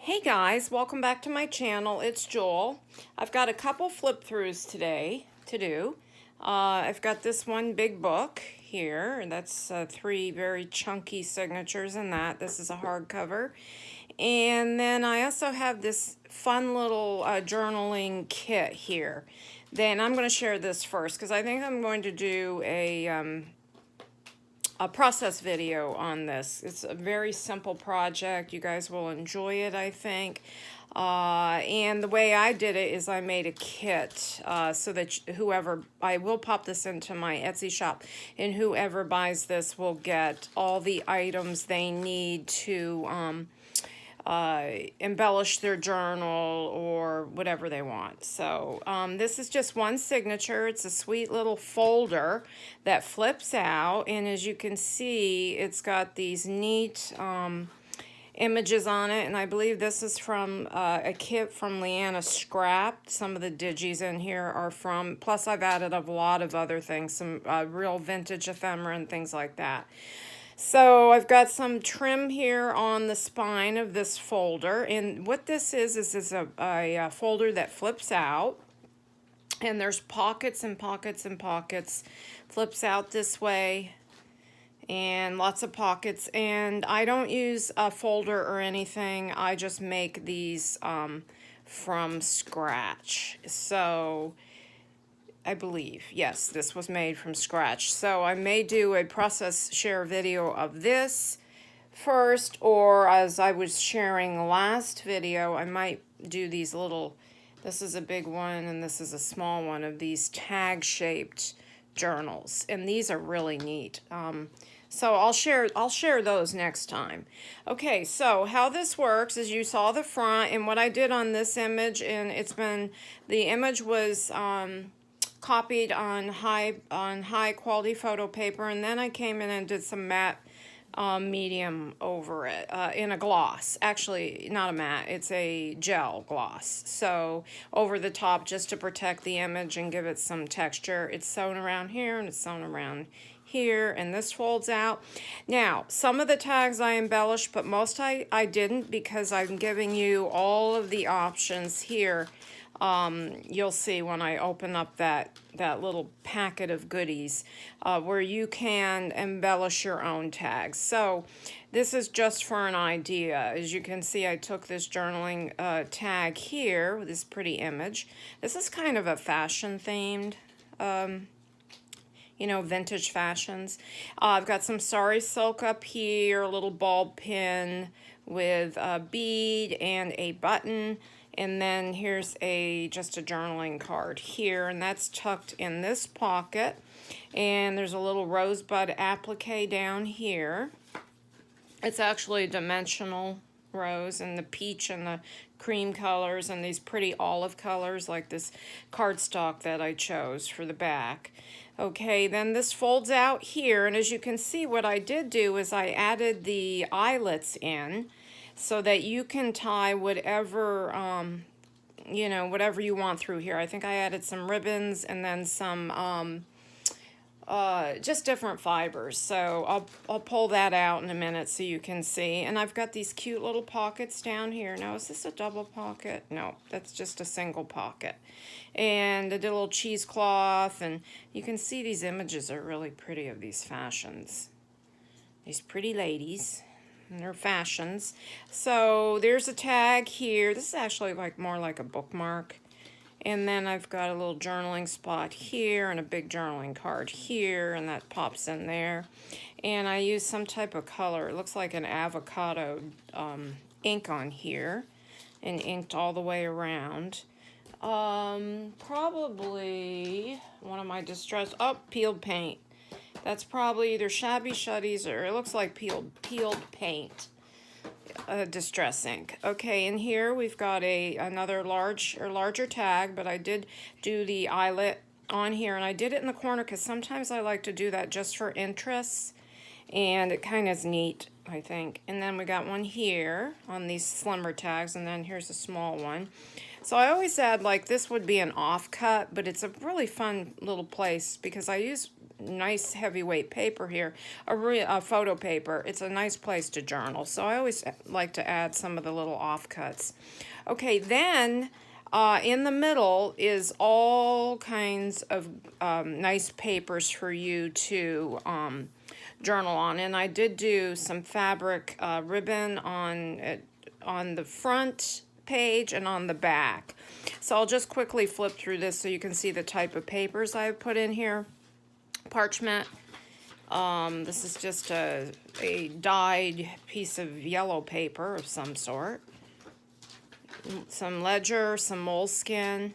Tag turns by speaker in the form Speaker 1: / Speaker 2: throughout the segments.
Speaker 1: Hey guys, welcome back to my channel. It's Joel. I've got a couple flip throughs today to do. I've got this one big book here, and that's three very chunky signatures in that. This is a hardcover. And then I also have this fun little journaling kit here. Then I'm going to share this first because I think I'm going to do a process video on this. It's a very simple project. You guys will enjoy it, I think. And the way I did it is I made a kit so that whoever, I will pop this into my Etsy shop, and whoever buys this will get all the items they need to embellish their journal or whatever they want. So this is just one signature. It's a sweet little folder that flips out, and as you can see, it's got these neat images on it, and I believe this is from a kit from Leanna Scrap. Some of the digis in here are from, plus I've added a lot of other things, some real vintage ephemera and things like that. So I've got some trim here on the spine of this folder, and what this is a folder that flips out, and there's pockets and pockets and pockets, flips out this way, and lots of pockets. And I don't use a folder or anything, I just make these from scratch. So I believe, yes, this was made from scratch. So I may do a process share video of this first, or as I was sharing last video, I might do these little, this is a big one and this is a small one, of these tag shaped journals, and these are really neat. So I'll share those next time. Okay, so how this works is you saw the front, and what I did on this image, and the image was copied on high quality photo paper, and then I came in and did some matte medium over it in a gloss. Actually, not a matte, it's a gel gloss. So over the top, just to protect the image and give it some texture. It's sewn around here and it's sewn around here, and this folds out. Now, some of the tags I embellished, but most I didn't, because I'm giving you all of the options here. You'll see when I open up that little packet of goodies where you can embellish your own tags. So this is just for an idea. As you can see, I took this journaling tag here with this pretty image. This is kind of a fashion themed, you know, vintage fashions. I've got some sari silk up here, a little ball pin with a bead and a button. And then here's just a journaling card here, and that's tucked in this pocket. And there's a little rosebud applique down here. It's actually a dimensional rose, and the peach and the cream colors and these pretty olive colors, like this cardstock that I chose for the back. Okay, then this folds out here, and as you can see, what I did do is I added the eyelets in, so that you can tie whatever, you know, whatever you want through here. I think I added some ribbons and then some, just different fibers. So I'll pull that out in a minute so you can see. And I've got these cute little pockets down here. Now, is this a double pocket? No, that's just a single pocket. And I did a little cheesecloth, and you can see these images are really pretty of these fashions. These pretty ladies and their fashions. So there's a tag here. This is actually more like a bookmark. And then I've got a little journaling spot here and a big journaling card here, and that pops in there. And I use some type of color. It looks like an avocado ink on here, and inked all the way around. Probably one of my peeled paint. That's probably either Shabby Shutties or it looks like peeled paint, distress ink. Okay, and here we've got another larger tag, but I did do the eyelet on here, and I did it in the corner because sometimes I like to do that just for interest, and it kind of is neat, I think. And then we got one here on these slimmer tags, and then here's a small one. So I always add, like, this would be an offcut, but it's a really fun little place because I use nice heavyweight paper here, a photo paper. It's a nice place to journal. So I always like to add some of the little offcuts. Okay, then in the middle is all kinds of nice papers for you to journal on. And I did do some fabric ribbon on the front page and on the back. So I'll just quickly flip through this so you can see the type of papers I've put in here. Parchment. This is just a dyed piece of yellow paper of some sort. Some ledger, some moleskin,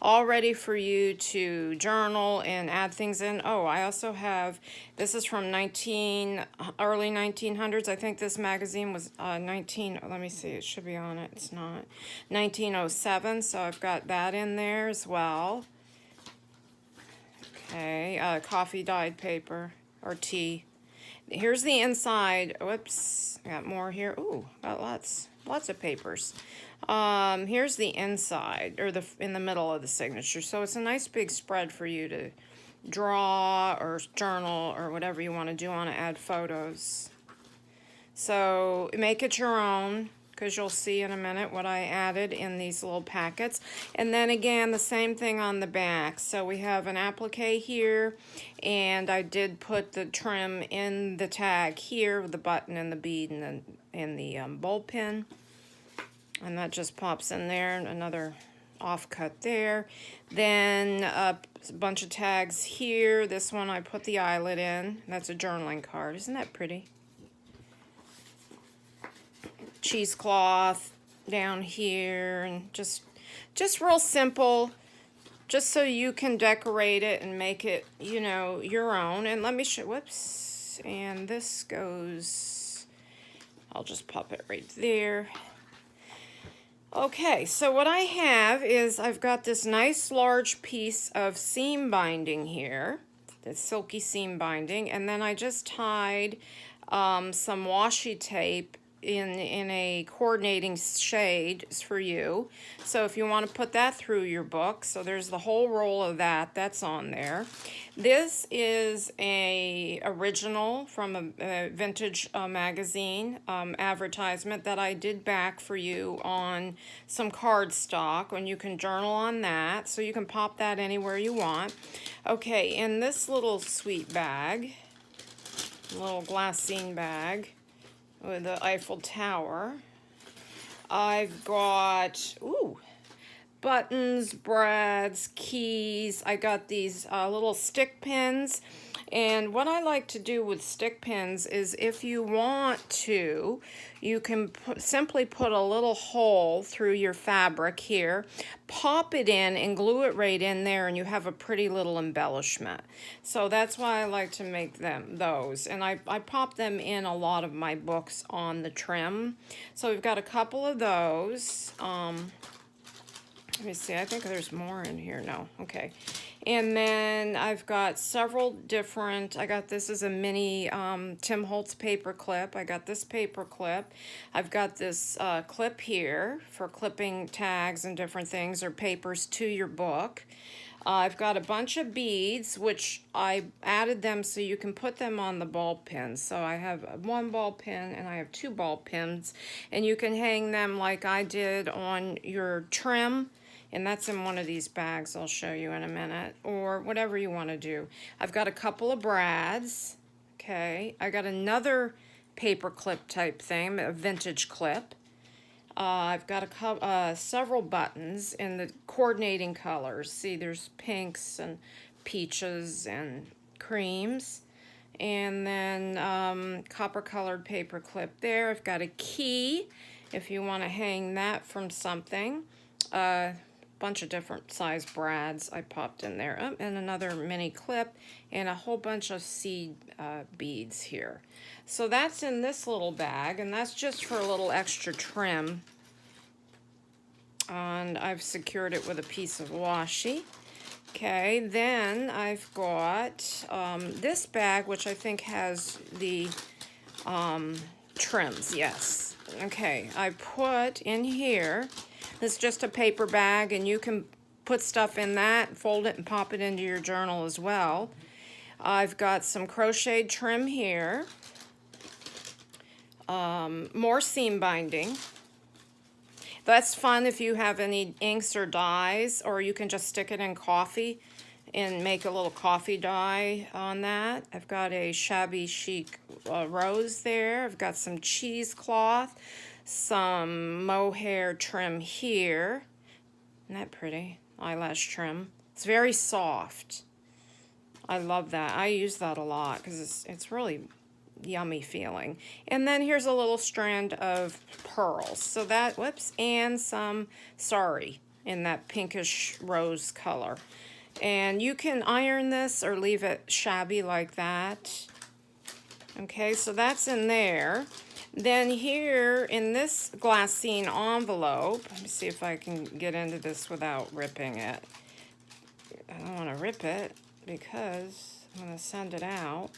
Speaker 1: all ready for you to journal and add things in. Oh, I also have, this is from early 1900s. I think this magazine was let me see, it should be on it. It's not. 1907, so I've got that in there as well. Okay, coffee dyed paper or tea. Here's the inside. Whoops, I got more here. Ooh, got lots of papers. Here's the inside, or in the middle of the signature. So it's a nice big spread for you to draw or journal or whatever you want to do on it, add photos. So make it your own, because you'll see in a minute what I added in these little packets. And then again, the same thing on the back. So we have an applique here, and I did put the trim in the tag here with the button and the bead and the bowl pin. And that just pops in there, another offcut there. Then a bunch of tags here. This one I put the eyelet in. That's a journaling card. Isn't that pretty? Cheesecloth down here, and just real simple, just so you can decorate it and make it, you know, your own. And let me show, whoops, and this goes, I'll just pop it right there. Okay, so what I have is I've got this nice large piece of seam binding here, the silky seam binding, and then I just tied some washi tape in a coordinating shade for you. So if you want to put that through your book, so there's the whole roll of that's on there. This is a original from a vintage magazine advertisement that I did back for you on some cardstock, and you can journal on that, so you can pop that anywhere you want. Okay, in this little sweet bag, little glassine bag with the Eiffel Tower, I've got, ooh, buttons, brads, keys. I got these little stick pins. And what I like to do with stick pins is, if you want to, you can simply put a little hole through your fabric here, pop it in and glue it right in there, and you have a pretty little embellishment. So that's why I like to make those. And I pop them in a lot of my books on the trim. So we've got a couple of those. Let me see, I think there's more in here. No, okay. And then I've got several different, this is a mini Tim Holtz paper clip. I got this paper clip. I've got this clip here for clipping tags and different things or papers to your book. I've got a bunch of beads, which I added them so you can put them on the ball pins. So I have one ball pin and I have two ball pins, and you can hang them like I did on your trim. And that's in one of these bags I'll show you in a minute, or whatever you want to do. I've got a couple of brads, okay. I got another paper clip type thing, a vintage clip. I've got several buttons in the coordinating colors. See, there's pinks and peaches and creams. And then copper colored paper clip there. I've got a key if you want to hang that from something. Bunch of different size brads I popped in there, and another mini clip, and a whole bunch of seed beads here. So that's in this little bag, and that's just for a little extra trim. And I've secured it with a piece of washi. Okay, then I've got this bag, which I think has the trims, yes. Okay, I put in here, it's just a paper bag, and you can put stuff in that, fold it, and pop it into your journal as well. I've got some crocheted trim here, more seam binding. That's fun if you have any inks or dyes, or you can just stick it in coffee and make a little coffee dye on that. I've got a shabby chic rose there. I've got some cheesecloth, some mohair trim here. Isn't that pretty? Eyelash trim. It's very soft. I love that. I use that a lot because it's really yummy feeling. And then here's a little strand of pearls. So that, whoops, and some sari in that pinkish rose color. And you can iron this or leave it shabby like that. Okay, so that's in there. Then here in this glassine envelope, let me see if I can get into this without ripping it. I don't want to rip it because I'm going to send it out.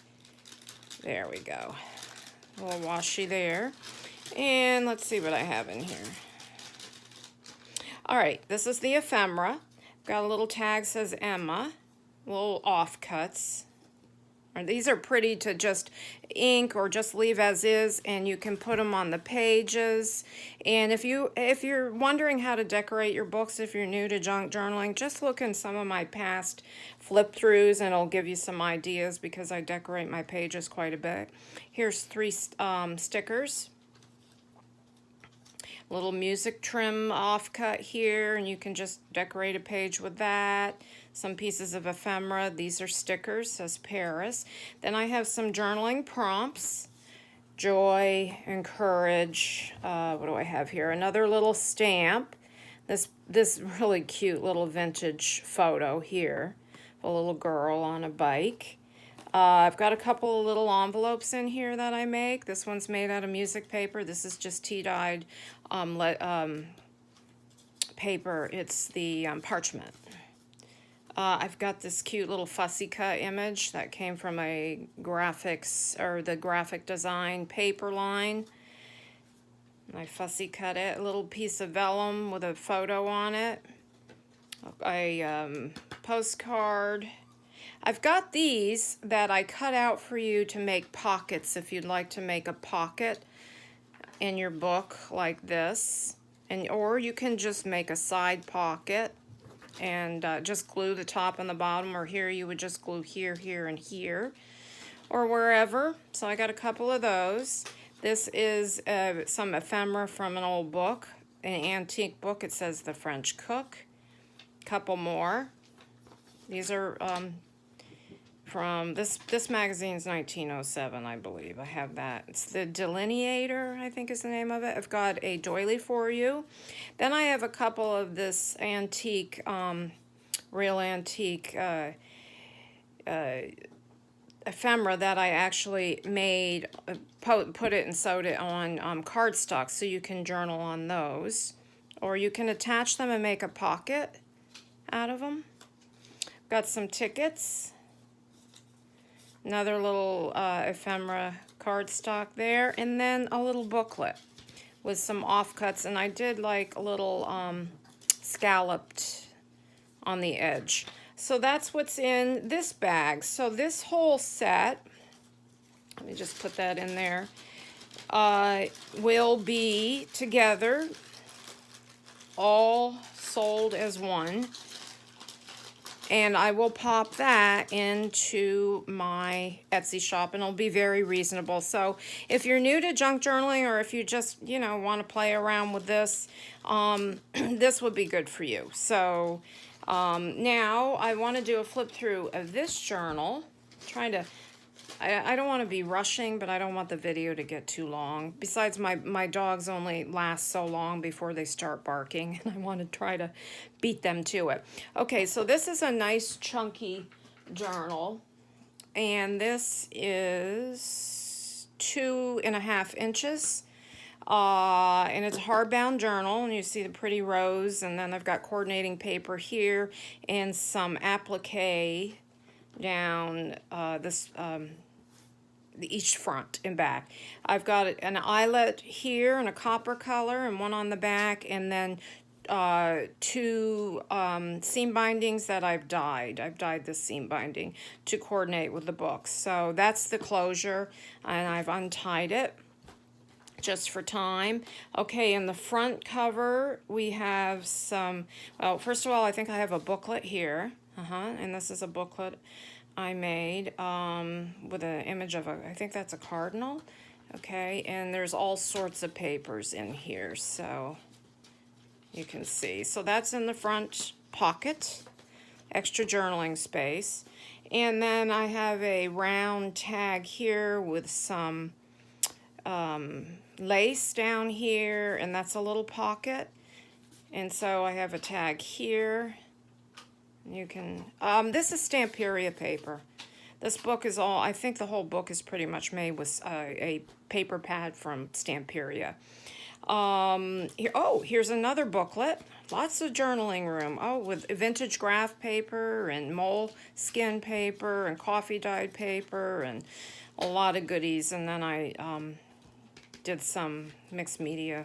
Speaker 1: There we go. A little washi there. And let's see what I have in here. All right, this is the ephemera. Got a little tag says Emma, little offcuts. And these are pretty to just ink or just leave as is, and you can put them on the pages. And if you're wondering how to decorate your books, if you're new to junk journaling, just look in some of my past flip throughs and it'll give you some ideas because I decorate my pages quite a bit. Here's 3 stickers. Little music trim offcut here, and you can just decorate a page with that. Some pieces of ephemera. These are stickers, says Paris. Then I have some journaling prompts. Joy and courage. What do I have here? Another little stamp. This really cute little vintage photo here. A little girl on a bike. I've got a couple of little envelopes in here that I make. This one's made out of music paper. This is just tea-dyed paper. It's the parchment. I've got this cute little fussy cut image that came from a graphics or the graphic design paper line. I fussy cut it. A little piece of vellum with a photo on it. A postcard. I've got these that I cut out for you to make pockets if you'd like to make a pocket in your book like this. Or you can just make a side pocket and just glue the top and the bottom, or here you would just glue here, here, and here, or wherever. So I got a couple of those. This is some ephemera from an old book, an antique book. It says The French Cook. Couple more. These are from this magazine's 1907, I believe. I have that. It's the Delineator, I think is the name of it. I've got a doily for you. Then I have a couple of this antique, real antique ephemera that I actually made, put it and sewed it on cardstock, so you can journal on those. Or you can attach them and make a pocket out of them. Got some tickets. Another little ephemera cardstock there, and then a little booklet with some offcuts, and I did like a little scalloped on the edge. So that's what's in this bag. So this whole set, let me just put that in there, will be together, all sold as one. And I will pop that into my Etsy shop, and it'll be very reasonable. So if you're new to junk journaling, or if you just, want to play around with this, this would be good for you. So now I want to do a flip through of this journal. I don't want to be rushing, but I don't want the video to get too long. Besides, my dogs only last so long before they start barking, and I want to try to beat them to it. Okay, so this is a nice chunky journal, and this is 2.5 inches. And it's a hardbound journal, and you see the pretty rose, and then I've got coordinating paper here and some applique down each front and back. I've got an eyelet here in a copper color and one on the back, and then two seam bindings that I've dyed. I've dyed this seam binding to coordinate with the book. So that's the closure, and I've untied it just for time. Okay, in the front cover, we have some, well, first of all, I think I have a booklet here. And this is a booklet I made with an image of I think that's a cardinal. Okay, and there's all sorts of papers in here, so you can see. So that's in the front pocket, extra journaling space. And then I have a round tag here with some lace down here, and that's a little pocket. And so I have a tag here. You can, this is Stamperia paper. This book is all, I think the whole book is pretty much made with a paper pad from Stamperia. Here's another booklet. Lots of journaling room. Oh, with vintage graph paper and moleskin paper and coffee dyed paper and a lot of goodies. And then I did some mixed media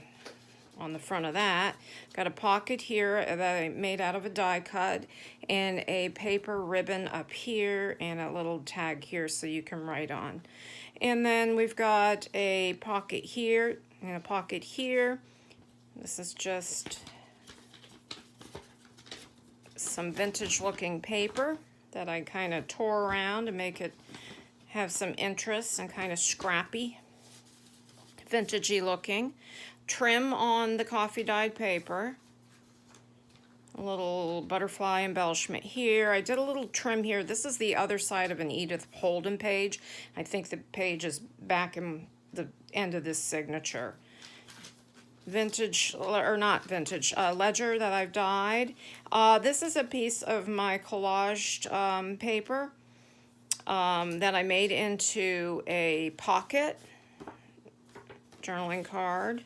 Speaker 1: on the front of that. Got a pocket here that I made out of a die cut, and a paper ribbon up here, and a little tag here so you can write on. And then we've got a pocket here and a pocket here. This is just some vintage looking paper that I kind of tore around to make it have some interest and kind of scrappy, vintagey looking. Trim on the coffee dyed paper. A little butterfly embellishment here. I did a little trim here. This is the other side of an Edith Holden page. I think the page is back in the end of this signature. Vintage, or not vintage, ledger that I've dyed. This is a piece of my collaged paper that I made into a pocket journaling card.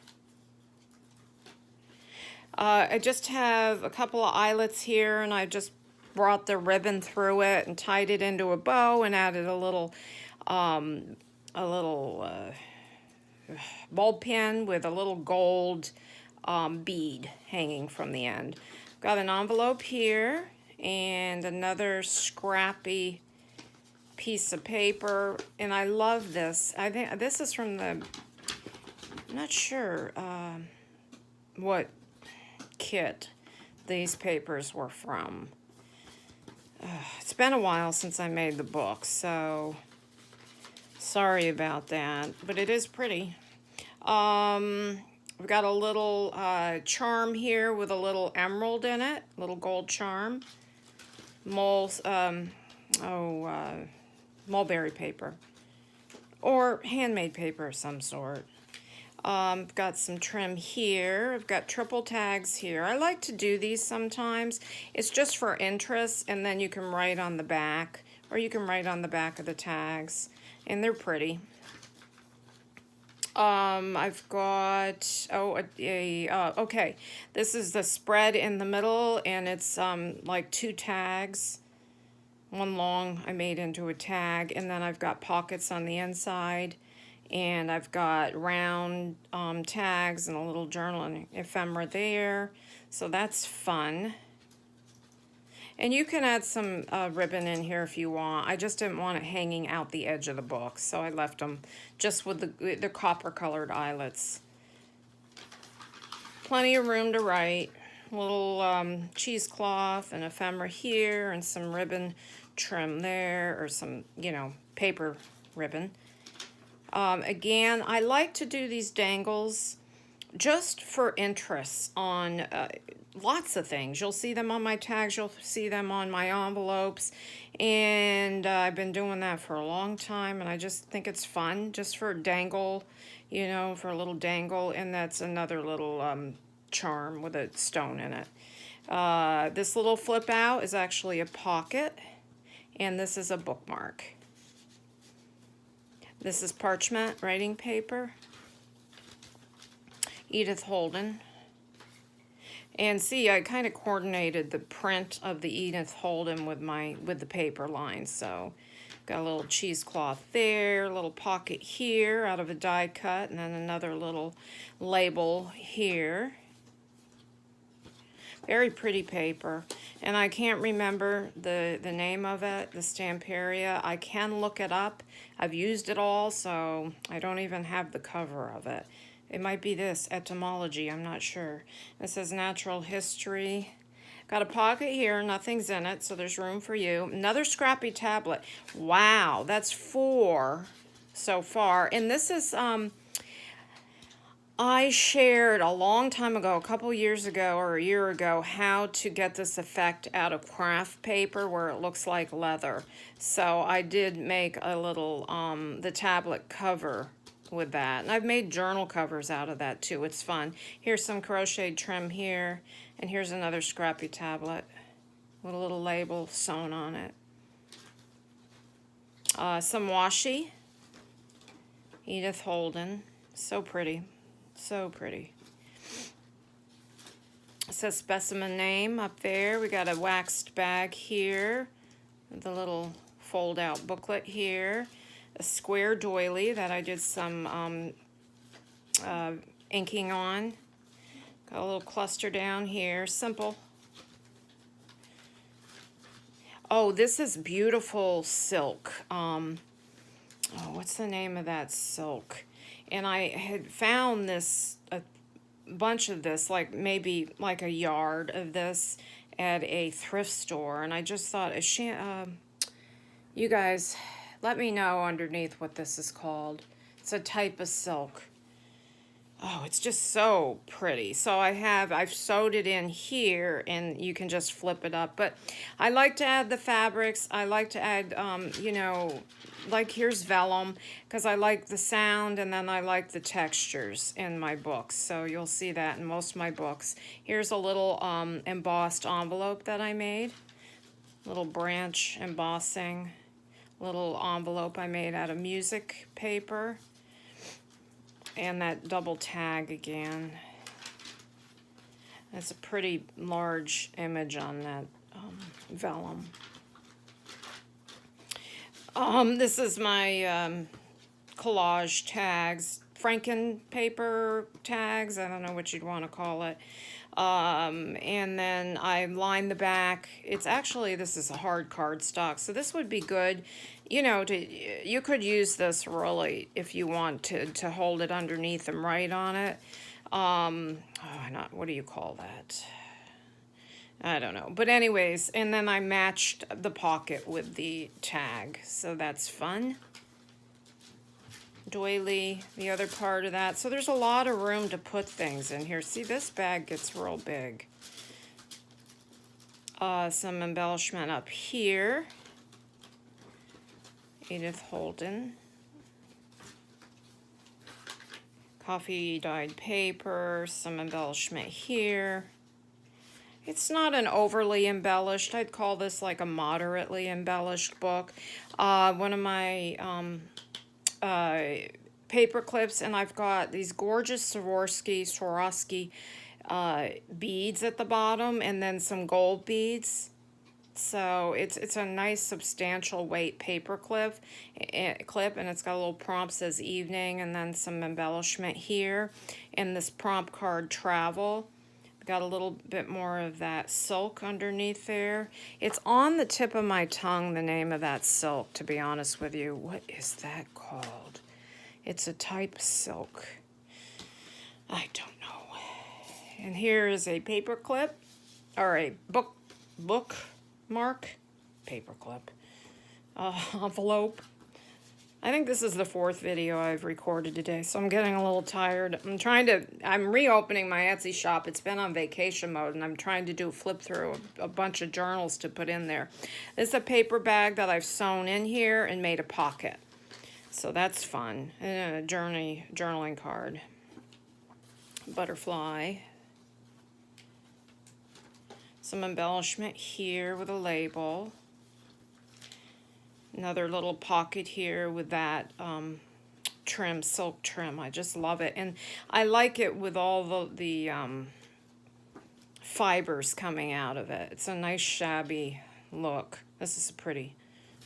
Speaker 1: I just have a couple of eyelets here, and I just brought the ribbon through it and tied it into a bow and added a little bulb pin with a little gold bead hanging from the end. Got an envelope here and another scrappy piece of paper, and I love this. I think this is from the, I'm not sure what kit these papers were from. It's been a while since I made the book, so sorry about that, but it is pretty. We've got a little charm here with a little emerald in it, little gold charm. Mulberry paper, or handmade paper of some sort. I've got some trim here. I've got triple tags here. I like to do these sometimes. It's just for interest, and then you can write on the back, or you can write on the back of the tags, and they're pretty. I've got, okay, this is the spread in the middle, and it's like two tags. One long I made into a tag, and then I've got pockets on the inside. And I've got round tags and a little journaling ephemera there. So that's fun. And you can add some ribbon in here if you want. I just didn't want it hanging out the edge of the book, so I left them just with the copper-colored eyelets. Plenty of room to write. A little cheesecloth and ephemera here, and some ribbon trim there, or some, paper ribbon. Again, I like to do these dangles just for interest on lots of things. You'll see them on my tags, you'll see them on my envelopes, and I've been doing that for a long time, and I just think it's fun, just for a dangle, for a little dangle, and that's another little charm with a stone in it. This little flip out is actually a pocket, and this is a bookmark. This is parchment writing paper, Edith Holden. And see, I kind of coordinated the print of the Edith Holden with the paper lines. So got a little cheesecloth there, a little pocket here out of a die cut, and then another little label here. Very pretty paper. And I can't remember the name of it, the Stamperia. I can look it up. I've used it all, so I don't even have the cover of it. It might be this, etymology, I'm not sure. It says natural history. Got a pocket here, nothing's in it, so there's room for you. Another scrappy tablet. Wow, that's 4 so far. And this is, I shared a long time ago, a couple years ago or a year ago, how to get this effect out of craft paper where it looks like leather. So I did make a little, the tablet cover with that. And I've made journal covers out of that too. It's fun. Here's some crocheted trim here. And here's another scrappy tablet with a little label sewn on it. Some washi. Edith Holden. So pretty. So pretty. It says specimen name up there. We got a waxed bag here. The little fold-out booklet here. A square doily that I did some inking on. Got a little cluster down here. Simple. Oh, this is beautiful silk. Oh, what's the name of that silk? And I had found this, a bunch of this, like maybe like a yard of this at a thrift store. And I just thought, you guys, let me know underneath what this is called. It's a type of silk. Oh, it's just so pretty. So I've sewed it in here and you can just flip it up. But I like to add the fabrics. I like to add, you know, like here's vellum because I like the sound and then I like the textures in my books. So you'll see that in most of my books. Here's a little embossed envelope that I made. Little branch embossing. Little envelope I made out of music paper. And that double tag again. That's a pretty large image on that vellum. This is my collage tags, Franken paper tags, I don't know what you'd want to call it. And then I line the back. It's actually, this is a hard cardstock, so this would be good, you know, you could use this really if you want to hold it underneath and write on it. What do you call that? I don't know. But anyways, and then I matched the pocket with the tag. So that's fun. Doily, the other part of that. So there's a lot of room to put things in here. See, this bag gets real big. Some embellishment up here. Edith Holden. Coffee dyed paper. Some embellishment here. It's not an overly embellished. I'd call this like a moderately embellished book. One of my paper clips, and I've got these gorgeous Swarovski beads at the bottom, and then some gold beads. So it's a nice substantial weight paper clip, and it's got a little prompt says evening, and then some embellishment here, and this prompt card travel. Got a little bit more of that silk underneath there. It's on the tip of my tongue, the name of that silk, to be honest with you. What is that called? It's a type silk. I don't know. And here is a paper clip, or a bookmark paper clip envelope. I think this is the 4th video I've recorded today, so I'm getting a little tired. I'm reopening my Etsy shop. It's been on vacation mode, and I'm trying to do flip through a bunch of journals to put in there. This is a paper bag that I've sewn in here and made a pocket. So that's fun. And a journaling card. Butterfly. Some embellishment here with a label. Another little pocket here with that trim, silk trim. I just love it. And I like it with all the fibers coming out of it. It's a nice shabby look. This is a pretty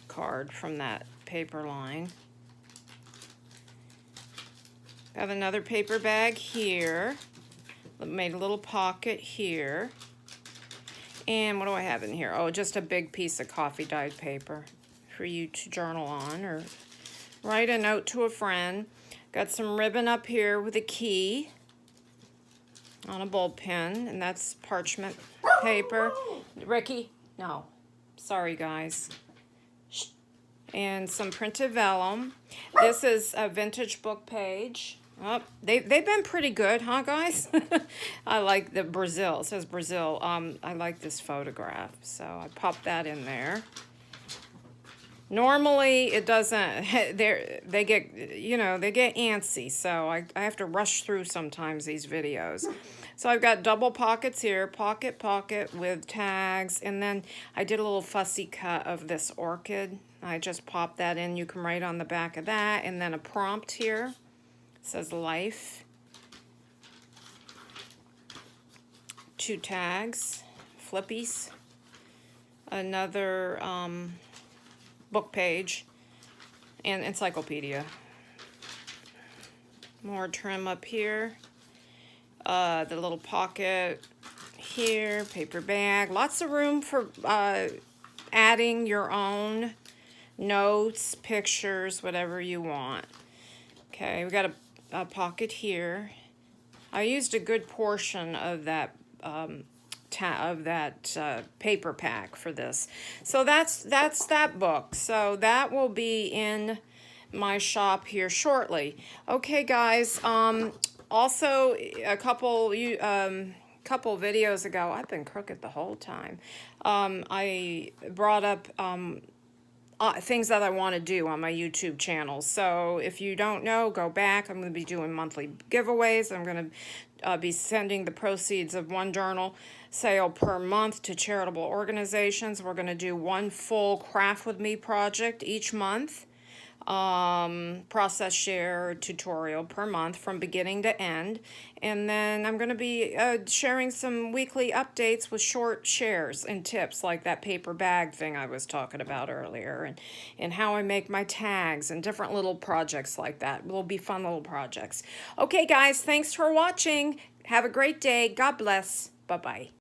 Speaker 1: card from that paper line. Got another paper bag here. Made a little pocket here. And what do I have in here? Oh, just a big piece of coffee dyed paper for you to journal on or write a note to a friend. Got some ribbon up here with a key on a ball pen, and that's parchment paper. Ricky? No. Sorry, guys. Shh. And some printed vellum. This is a vintage book page. Oh, they've been pretty good, huh, guys? I like the Brazil. It says Brazil. I like this photograph, so I popped that in there. Normally, it doesn't. They get, they get antsy, so I have to rush through sometimes these videos. So I've got double pockets here, pocket with tags, and then I did a little fussy cut of this orchid. I just popped that in. You can write on the back of that, and then a prompt here. Says life. 2 tags, flippies, another book page, and encyclopedia. More trim up here. The little pocket here, paper bag. Lots of room for adding your own notes, pictures, whatever you want. Okay, we got a pocket here. I used a good portion of that paper pack for this. So that's that book. So that will be in my shop here shortly. Okay, guys. Also, a couple videos ago, I've been crooked the whole time. I brought up things that I want to do on my YouTube channel. So if you don't know, go back. I'm going to be doing monthly giveaways. I'm going to be sending the proceeds of one journal sale per month to charitable organizations. We're going to do one full Craft With Me project each month. Process share tutorial per month from beginning to end. And then I'm going to be sharing some weekly updates with short shares and tips like that paper bag thing I was talking about earlier, and how I make my tags and different little projects like that. Will be fun little projects. Okay, guys, thanks for watching. Have a great day. God bless. Bye-bye.